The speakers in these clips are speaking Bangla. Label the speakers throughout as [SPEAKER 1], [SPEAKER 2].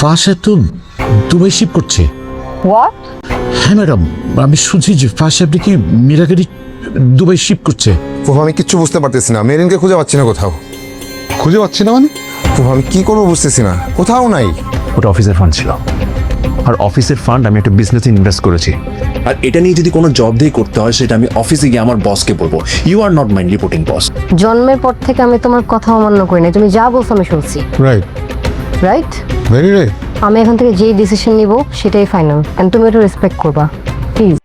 [SPEAKER 1] ফাহাদ তো দুবাই শিপ করছে।
[SPEAKER 2] হোয়াট?
[SPEAKER 1] হ্যাঁ ম্যাডাম, আমি শুনছি যে ফাহাদ কি মীরাকে দুবাই শিপ করছে।
[SPEAKER 3] ফুফা আমি কিচ্ছু বুঝতে পারতেছি না, মেরিনকে খুঁজে পাচ্ছি না কোথাও।
[SPEAKER 4] খুঁজে পাচ্ছি না মানে?
[SPEAKER 3] ফুফা আমি কি করবো বুঝতেছি না, কোথাও নাই।
[SPEAKER 5] ওটা অফিসের ফান্ড ছিল, আর অফিসের ফান্ড আমি একটা বিজনেসে ইনভেস্ট করেছি। আর এটা নিয়ে যদি কোনো জব দিয়ে করতে হয় সেটা আমি অফিসে গিয়ে আমার বসকে বলবো। You are not my reporting boss.
[SPEAKER 2] জন্মের পর থেকে আমি তোমার কথা অমান্য করি না, তুমি যা বলছো আমি শুনছি।
[SPEAKER 4] Right,
[SPEAKER 2] right?
[SPEAKER 4] Very right.
[SPEAKER 2] আমি এখন থেকে যেই ডিসিশন নিব সেটাই ফাইনাল, এন্ড তুমি এটা রেসপেক্ট করবা প্লিজ।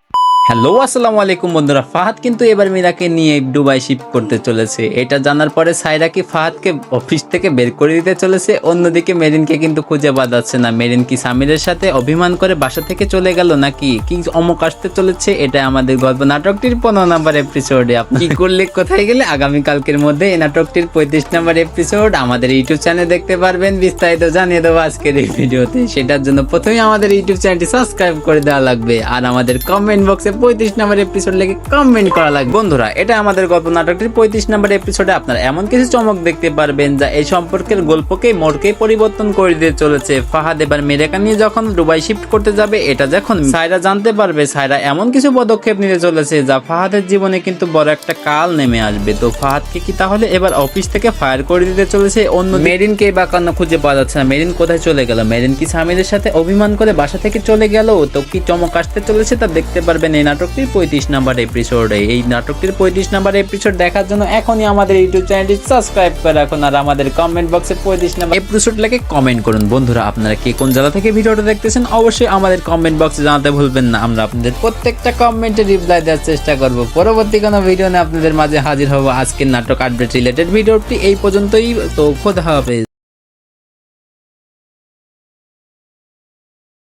[SPEAKER 6] হ্যালো আসসালামু আলাইকুম বন্ধুরা, ফাহাদ কিন্তু এবার মীরাকে নিয়ে দুবাই শিফট করতে চলেছে। এটা জানার পরে সায়রা কি ফাহাদকে অফিস থেকে বের করে দিতে চলেছে, অন্যদিকে মেরিনকে কিন্তু খুঁজে পাওয়া যাচ্ছে না। মেরিন কি সামিরের সাথে অভিমান করে বাসা থেকে চলে গেল নাকি কি অমুক আসতে চলেছে, এটা আমাদের গল্প নাটকটির 15 নম্বর এপিসোডে। আপনি কি করলে কোথায় গেলে আগামীকালকের মধ্যে এই নাটকটির 35 নম্বর এপিসোড আমাদের ইউটিউব চ্যানেলে দেখতে পারবেন। বিস্তারিত জানিয়ে দেবো আজকের এই ভিডিওতে। সেটার জন্য প্রথমে আমাদের ইউটিউব চ্যানেলটি সাবস্ক্রাইব করে দেওয়া লাগবে, আর আমাদের কমেন্ট বক্সে 35 নম্বর এপিসোড লিখে কমেন্ট করা লাগবে। বন্ধুরা, এটা আমাদের গল্প নাটকটির 35 নম্বর এপিসোডে আপনারা এমন কিছু চমক দেখতে পারবেন যা এই সম্পর্কের গল্পকেই মোড়কেই পরিবর্তন করে দিয়ে চলেছে। ফাহাদ এবার মীরাকে নিয়ে যখন দুবাই শিফট করতে যাবে, এটা যখন সায়রা জানতে পারবে, সায়রা এমন কিছু পদক্ষেপ নিতে চলেছে যা ফাহাদের জীবনে কিন্তু বড় একটা কাল নেমে আসবে। তো ফাহাদকে কি তাহলে এবার অফিস থেকে ফায়ার করে দিতে চলেছে? অন্য মেরিনকে বা কেন খুঁজে পাওয়া যাচ্ছে না, মেরিন কোথায় চলে গেল? মেরিন কি সামিরের সাথে অভিমান করে বাসা থেকে চলে গেল? তো কি চমক আসতে চলেছে তা দেখতে পারবেন এই নাটকটির 35 নম্বর এপিসোডে। এই নাটকটির 35 নম্বর এপিসোড দেখার জন্য এখনই আমাদের ইউটিউব চ্যানেলটি সাবস্ক্রাইব করে রাখুন, আর আমাদের কমেন্ট বক্সে 35 নম্বর এপিসোড লিখে কমেন্ট করুন। বন্ধুরা, আপনারা কে কোন জায়গা থেকে ভিডিওটা দেখতেছেন অবশ্যই আমাদের কমেন্ট বক্সে জানাতে ভুলবেন না। আমরা আপনাদের প্রত্যেকটা কমেন্টে রিপ্লাই দেওয়ার চেষ্টা করব। পরবর্তী কোনো ভিডিও নিয়ে আপনাদের মাঝে হাজির হব। আজকের নাটক আপডেট রিলেটেড ভিডিওটি এই পর্যন্তই। তো খোদা হাফেজ।